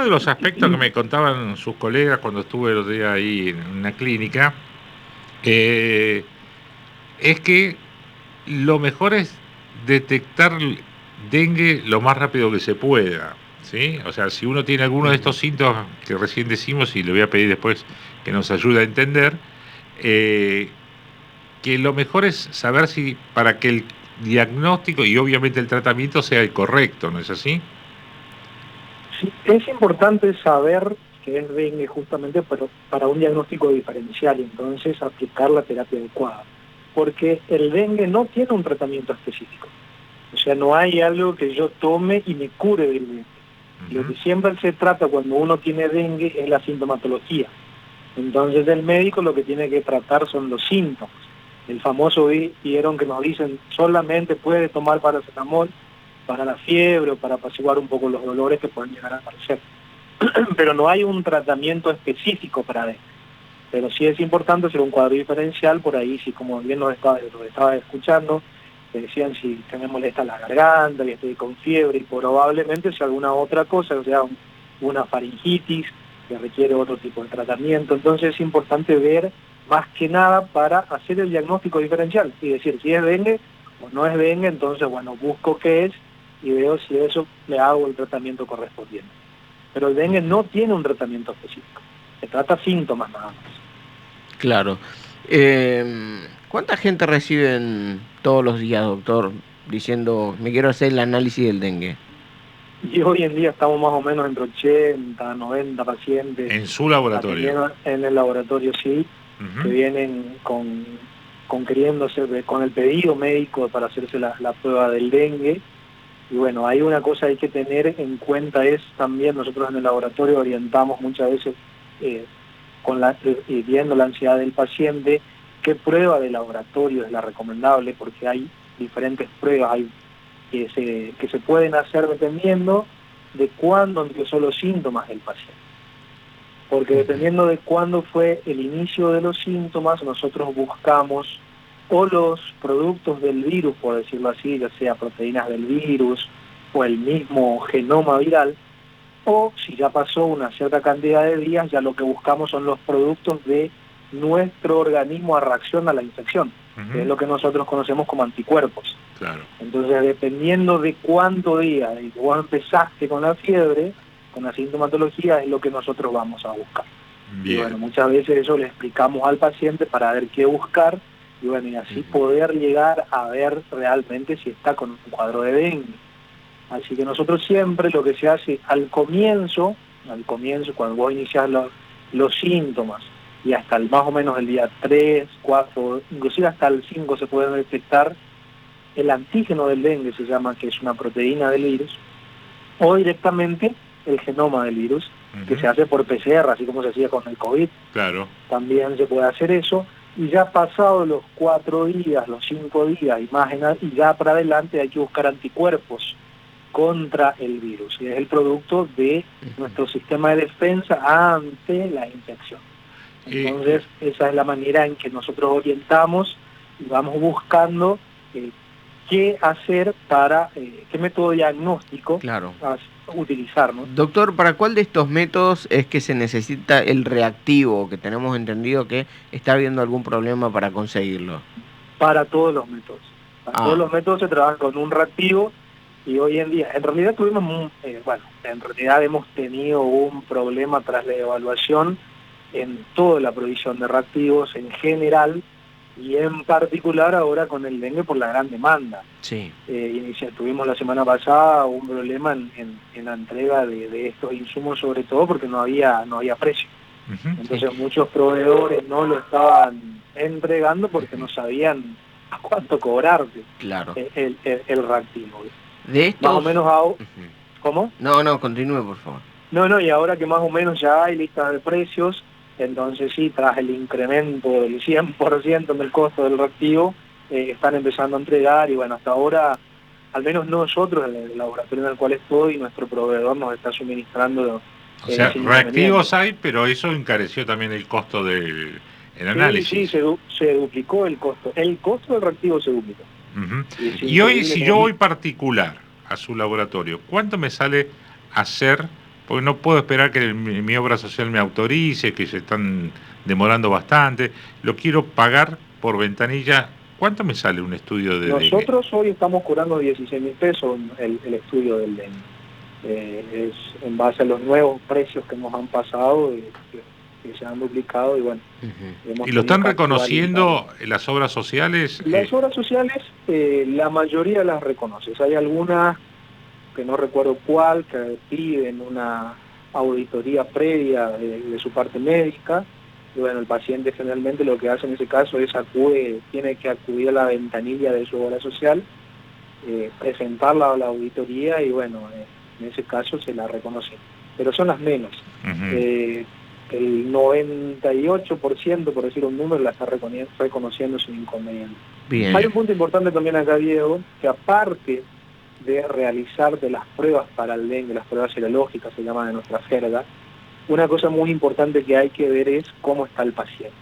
de los aspectos que me contaban sus colegas cuando estuve el otro día ahí en una clínica, eh, es que lo mejor es detectar dengue lo más rápido que se pueda, ¿sí? O sea, si uno tiene alguno de estos síntomas que recién decimos, y le voy a pedir después que nos ayude a entender, eh, que lo mejor es saber si para que el diagnóstico y obviamente el tratamiento sea el correcto, ¿no es así? Sí, es importante saber que es dengue justamente para un diagnóstico diferencial y entonces aplicar la terapia adecuada. Porque el dengue no tiene un tratamiento específico. O sea, no hay algo que yo tome y me cure del dengue. Lo que siempre se trata cuando uno tiene dengue es la sintomatología. Entonces el médico lo que tiene que tratar son los síntomas. El famoso vieron que nos dicen solamente puede tomar paracetamol para la fiebre o para apaciguar un poco los dolores que pueden llegar a aparecer. Pero no hay un tratamiento específico para dengue. Pero sí es importante hacer un cuadro diferencial, por ahí sí, como bien nos estaba escuchando, te decían si tenés molesta la garganta y estoy con fiebre, y probablemente si alguna otra cosa, o sea, una faringitis que requiere otro tipo de tratamiento. Entonces es importante ver más que nada para hacer el diagnóstico diferencial y decir si es dengue o no es dengue, entonces bueno, busco qué es y veo si eso le hago el tratamiento correspondiente. Pero el dengue no tiene un tratamiento específico, se trata síntomas nada más. Claro. ¿Cuánta gente reciben todos los días, doctor, diciendo, me quiero hacer el análisis del dengue? Y hoy en día estamos más o menos entre 80, 90 pacientes En su laboratorio. atendiendo en el laboratorio, sí, que Ujú. vienen con queriéndose, con el pedido médico para hacerse la prueba del dengue. Y bueno, hay una cosa que hay que tener en cuenta es también nosotros en el laboratorio orientamos muchas veces eh, viendo la ansiedad del paciente, qué prueba de laboratorio es la recomendable, porque hay diferentes pruebas, hay que se pueden hacer dependiendo de cuándo empezó los síntomas del paciente. Porque dependiendo de cuándo fue el inicio de los síntomas, nosotros buscamos o los productos del virus, por decirlo así, ya sea proteínas del virus o el mismo genoma viral, o si ya pasó una cierta cantidad de días, ya lo que buscamos son los productos de nuestro organismo a reacción a la infección, que es lo que nosotros conocemos como anticuerpos. Claro. Entonces, dependiendo de cuánto día y vos empezaste con la fiebre, con la sintomatología, es lo que nosotros vamos a buscar. Bien. Y bueno, muchas veces eso le explicamos al paciente para ver qué buscar, y bueno, y así poder llegar a ver realmente si está con un cuadro de dengue. Así que nosotros siempre lo que se hace al comienzo, cuando vos iniciás los síntomas, y hasta más o menos el día 3, 4, inclusive hasta el 5 se pueden detectar el antígeno del dengue, se llama, que es una proteína del virus, o directamente el genoma del virus, que se hace por PCR, así como se hacía con el COVID. Claro. También se puede hacer eso, y ya pasados los 4 días, los 5 días, y ya para adelante hay que buscar anticuerpos contra el virus, y es el producto de nuestro sistema de defensa ante la infección. Entonces, esa es la manera en que nosotros orientamos y vamos buscando qué hacer para, qué método diagnóstico utilizar, ¿no? Doctor, ¿para cuál de estos métodos es que se necesita el reactivo, que tenemos entendido que está habiendo algún problema para conseguirlo? Para todos los métodos. Para todos los métodos se trabaja con un reactivo, y hoy en día, en realidad en realidad hemos tenido un problema tras la evaluación en toda la provisión de reactivos en general, y en particular ahora con el dengue por la gran demanda. Sí. Tuvimos la semana pasada un problema en la entrega de estos insumos, sobre todo porque no había precio. Entonces muchos proveedores no lo estaban entregando porque no sabían a cuánto cobrarte el reactivo. De estos... Más o menos ¿Cómo? No, continúe, por favor. No, y ahora que más o menos ya hay lista de precios, entonces sí, tras el incremento del 100% en el costo del reactivo, están empezando a entregar, y bueno, hasta ahora, al menos nosotros, en el laboratorio en el cual estoy, nuestro proveedor nos está suministrando. O sea, reactivos hay, pero eso encareció también el costo del análisis. Sí, se duplicó el costo. El costo del reactivo se duplicó. Y hoy, si yo voy particular a su laboratorio, ¿cuánto me sale hacer porque no puedo esperar que mi obra social me autorice, que se están demorando bastante, lo quiero pagar por ventanilla. ¿Cuánto me sale un estudio de dengue? Nosotros hoy estamos cobrando 16.000 pesos el estudio del dengue. Es en base a los nuevos precios que nos han pasado, que se han duplicado y bueno. ¿Y lo están reconociendo las obras sociales? Las obras sociales, la mayoría las reconoces. Hay algunas, que no recuerdo cuál, que piden una auditoría previa de su parte médica. Y bueno, el paciente generalmente lo que hace en ese caso es tiene que acudir a la ventanilla de su obra social, presentarla a la auditoría y bueno, en ese caso se la reconoce. Pero son las menos. El 98%, por decir un número, la está reconociendo sin inconveniente. Bien. Hay un punto importante también acá, Diego, que aparte de realizar de las pruebas para el dengue, las pruebas serológicas se llaman en nuestra jerga, una cosa muy importante que hay que ver es cómo está el paciente.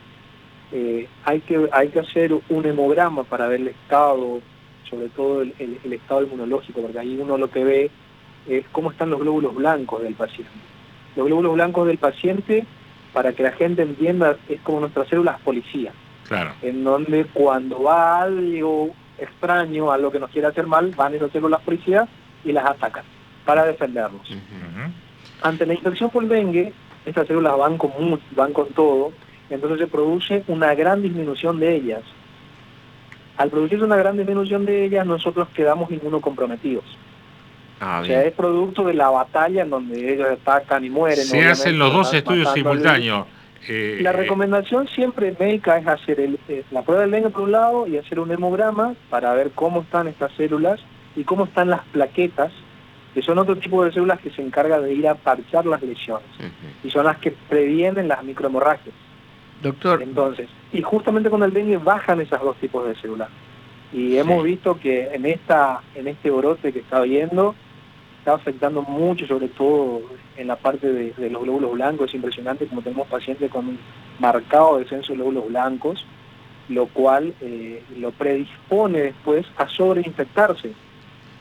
Hay que hacer un hemograma para ver el estado, sobre todo el estado inmunológico, porque ahí uno lo que ve es cómo están los glóbulos blancos del paciente. Los glóbulos blancos del paciente, para que la gente entienda, es como nuestras células policía. Claro. En donde cuando va algo extraño, algo que nos quiere hacer mal, van esas células policía y las atacan para defendernos. Ante la infección por dengue, estas células van con todo, entonces se produce una gran disminución de ellas. Al producirse una gran disminución de ellas, nosotros quedamos inmunocomprometidos. O sea, es producto de la batalla en donde ellos atacan y mueren. Se hacen los dos estudios simultáneos. La recomendación siempre médica es hacer la prueba del dengue por un lado y hacer un hemograma para ver cómo están estas células y cómo están las plaquetas, que son otro tipo de células que se encargan de ir a parchar las lesiones y son las que previenen las microhemorragias. Doctor. Entonces, y justamente con el dengue bajan esos dos tipos de células. Y hemos visto que en este brote que está habiendo, está afectando mucho, sobre todo en la parte de los glóbulos blancos. Es impresionante como tenemos pacientes con un marcado descenso de glóbulos blancos, lo cual lo predispone después a sobreinfectarse,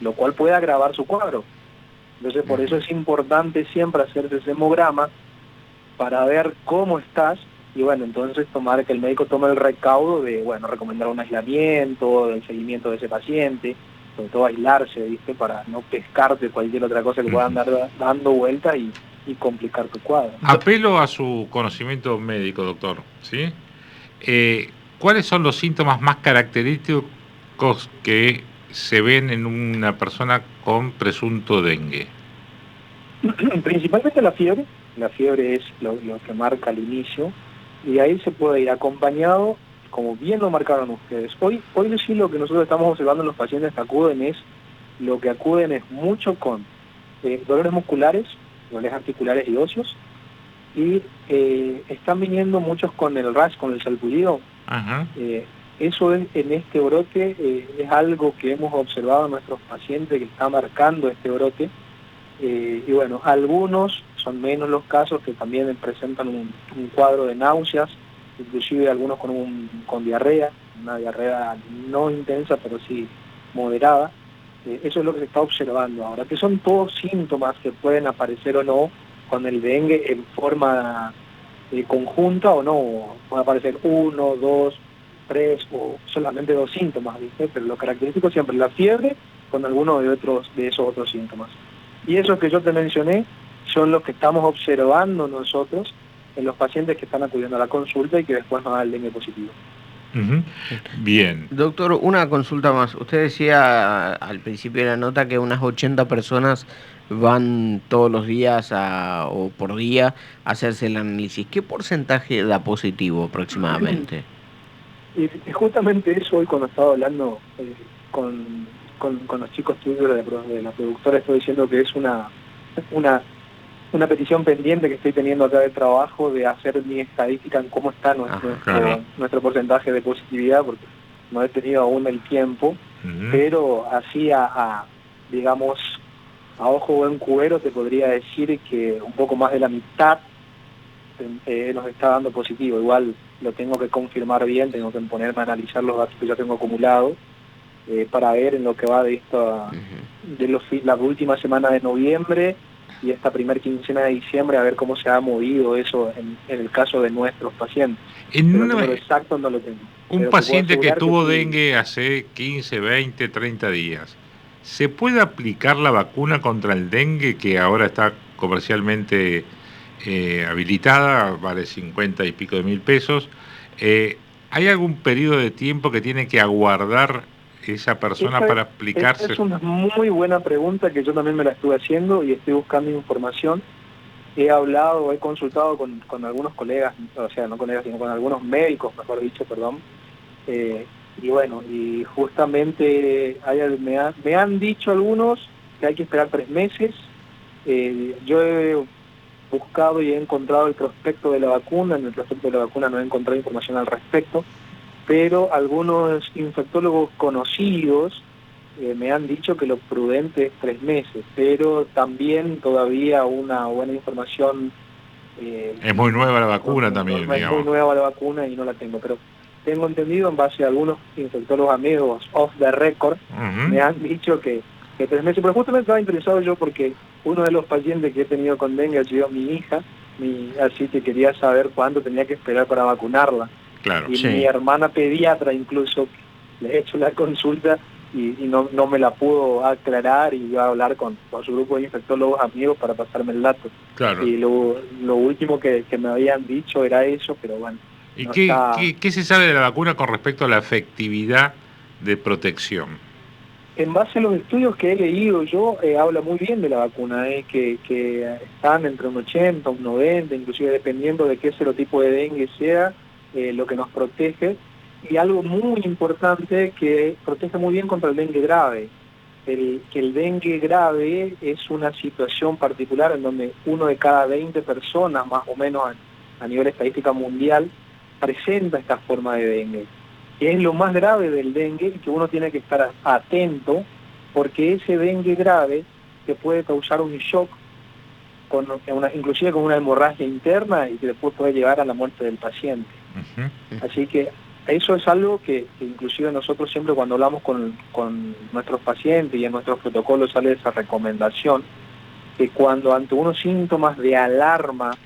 lo cual puede agravar su cuadro. Entonces, por eso es importante siempre hacerse ese hemograma para ver cómo estás y bueno, entonces que el médico tome el recaudo de, bueno, recomendar un aislamiento, el seguimiento de ese paciente, sobre todo aislarse, ¿viste? Para no pescarte cualquier otra cosa que pueda andar dando vuelta y complicar tu cuadro. Apelo a su conocimiento médico, doctor, ¿sí? ¿Cuáles son los síntomas más característicos que se ven en una persona con presunto dengue? Principalmente la fiebre. La fiebre es lo que marca el inicio y ahí se puede ir acompañado, como bien lo marcaron ustedes. Hoy sí lo que nosotros estamos observando en los pacientes que acuden es mucho con dolores musculares, dolores articulares y óseos, y están viniendo muchos con el rash, con el salpullido. Eso en este brote es algo que hemos observado en nuestros pacientes que está marcando este brote. Y bueno, algunos son menos los casos que también presentan un cuadro de náuseas, inclusive algunos con diarrea, una diarrea no intensa pero sí moderada. Eso es lo que se está observando ahora, que son todos síntomas que pueden aparecer o no con el dengue en forma conjunta o no, puede aparecer 1, 2, 3 o solamente 2 síntomas, ¿viste? Pero lo característico siempre es la fiebre con alguno de esos otros síntomas. Y esos que yo te mencioné son los que estamos observando nosotros en los pacientes que están acudiendo a la consulta y que después nos da el dengue positivo. Bien. Doctor, una consulta más. Usted decía al principio de la nota que unas 80 personas van todos los días o por día a hacerse el análisis. ¿Qué porcentaje da positivo aproximadamente? Y justamente eso hoy cuando estaba hablando con los chicos tuyos de la productora, estoy diciendo que es una petición pendiente que estoy teniendo acá de trabajo de hacer mi estadística en cómo está nuestro porcentaje de positividad, porque no he tenido aún el tiempo, pero así digamos, a ojo buen cubero te podría decir que un poco más de la mitad nos está dando positivo. Igual lo tengo que confirmar bien, tengo que ponerme a analizar los datos que ya tengo acumulados para ver en lo que va de la última semana de noviembre y esta primera quincena de diciembre a ver cómo se ha movido eso en el caso de nuestros pacientes. En Pero el una, número exacto no lo tengo. un Pero te puedo paciente que asegurar tuvo sí. dengue hace 15, 20, 30 días, ¿se puede aplicar la vacuna contra el dengue que ahora está comercialmente habilitada, vale 50 y pico de mil pesos? ¿Hay algún periodo de tiempo que tiene que aguardar esa persona para Esa aplicarse? es una muy buena pregunta que yo también me la estuve haciendo y estoy buscando información. He consultado con algunos colegas, o sea, no colegas, sino con algunos médicos, mejor dicho, perdón. Y bueno, y justamente me han dicho algunos que hay que esperar 3 meses. Yo he buscado y he encontrado el prospecto de la vacuna. En el prospecto de la vacuna no he encontrado información al respecto, pero algunos infectólogos conocidos me han dicho que lo prudente es 3 meses, pero también todavía una buena información. Es muy nueva la vacuna también, No es muy digamos. nueva la vacuna y no la tengo, pero tengo entendido en base a algunos infectólogos amigos off the record, me han dicho que 3 meses, pero justamente estaba interesado yo porque uno de los pacientes que he tenido con dengue ha sido mi hija, así que quería saber cuánto tenía que esperar para vacunarla. Claro. Y Sí. mi hermana pediatra incluso le he hecho la consulta y no me la pudo aclarar, y iba a hablar con su grupo de infectólogos amigos para pasarme el dato. Claro. Y lo último que me habían dicho era eso, pero bueno. ¿Y No qué, está... qué se sabe de la vacuna con respecto a la efectividad de protección? En base a los estudios que he leído yo, habla muy bien de la vacuna, que están entre un 80, un 90, inclusive dependiendo de qué serotipo de dengue sea, lo que nos protege. Y algo muy importante, que protege muy bien contra el dengue grave. Que el dengue grave es una situación particular en donde 1 de cada 20 personas, más o menos a nivel estadística mundial, presenta esta forma de dengue, que es lo más grave del dengue y que uno tiene que estar atento, porque ese dengue grave te puede causar un shock, inclusive con una hemorragia interna, y que después puede llevar a la muerte del paciente. Así que eso es algo que inclusive nosotros siempre cuando hablamos con nuestros pacientes y en nuestros protocolos sale esa recomendación, que cuando ante unos síntomas de alarma,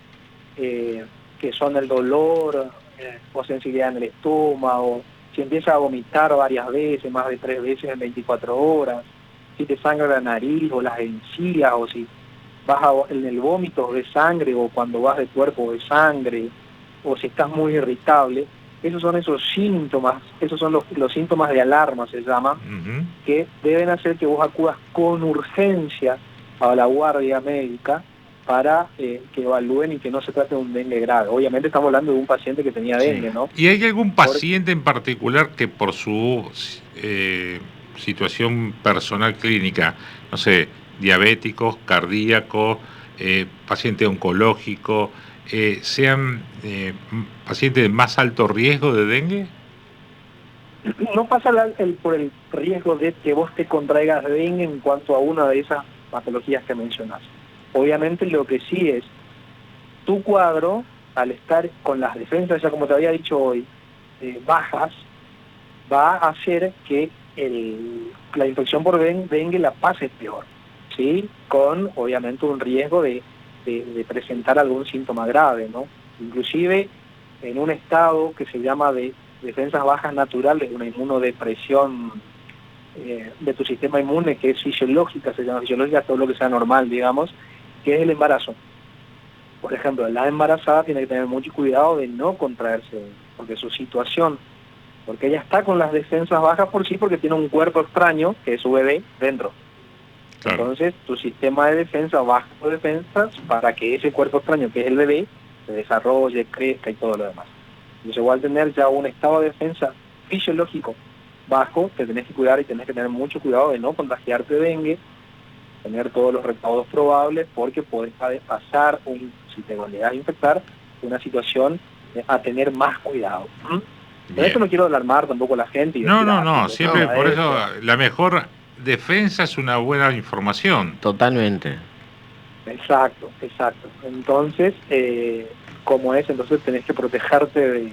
que son el dolor o sensibilidad en el estómago, si empieza a vomitar varias veces, más de 3 veces en 24 horas, si te sangra la nariz o las encías, o si vas en el vómito de sangre, o cuando vas de cuerpo de sangre, o si estás muy irritable, esos son esos síntomas, esos son los síntomas de alarma, se llaman, que deben hacer que vos acudas con urgencia a la guardia médica para que evalúen y que no se trate de un dengue grave. Obviamente estamos hablando de un paciente que tenía dengue, ¿no? ¿Y hay algún paciente en particular que por su situación personal clínica, no sé, diabéticos, cardíacos, paciente oncológico, sean pacientes de más alto riesgo de dengue? No pasa por el riesgo de que vos te contraigas dengue en cuanto a una de esas patologías que mencionas. Obviamente lo que sí es, tu cuadro, al estar con las defensas, ya como te había dicho hoy, bajas, va a hacer que la infección por dengue la pase peor, ¿sí? Con, obviamente, un riesgo de presentar algún síntoma grave, ¿no? Inclusive en un estado que se llama de defensas bajas naturales, una inmunodepresión de tu sistema inmune, que es fisiológica, se llama fisiológica, todo lo que sea normal, digamos, que es el embarazo. Por ejemplo, la embarazada tiene que tener mucho cuidado de no contraerse, porque su situación, porque ella está con las defensas bajas por sí, porque tiene un cuerpo extraño, que es su bebé, dentro. Claro. Entonces, tu sistema de defensa baja tus defensas para que ese cuerpo extraño, que es el bebé, se desarrolle, crezca y todo lo demás. Entonces, igual tener ya un estado de defensa fisiológico bajo, te tenés que cuidar y tenés que tener mucho cuidado de no contagiarte de dengue, tener todos los recaudos probables, porque podés pasar, si te llegas a infectar, una situación a tener más cuidado. Pero esto no quiero alarmar tampoco a la gente. No, siempre por eso la mejor defensa es una buena información. Totalmente. Exacto. Entonces, entonces tenés que protegerte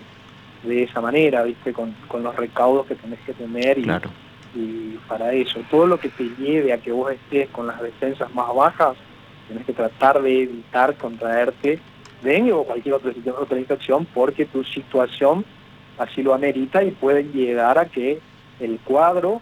de esa manera, ¿viste? Con los recaudos que tenés que tener y para eso, todo lo que te lleve a que vos estés con las defensas más bajas, Tienes que tratar de evitar contraerte dengue o cualquier otra infección porque tu situación así lo amerita y puede llegar a que el cuadro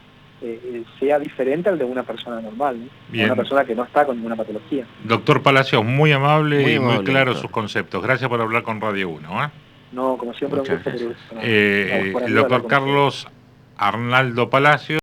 sea diferente al de una persona normal, ¿no? Bien. Una persona que no está con ninguna patología. Doctor Palacios, muy amable y muy claro doctor. sus conceptos. Gracias por hablar con Radio 1. No, como siempre, Muchas un gusto. gracias. Por El ayudar doctor con Carlos Arnaldo Palacios.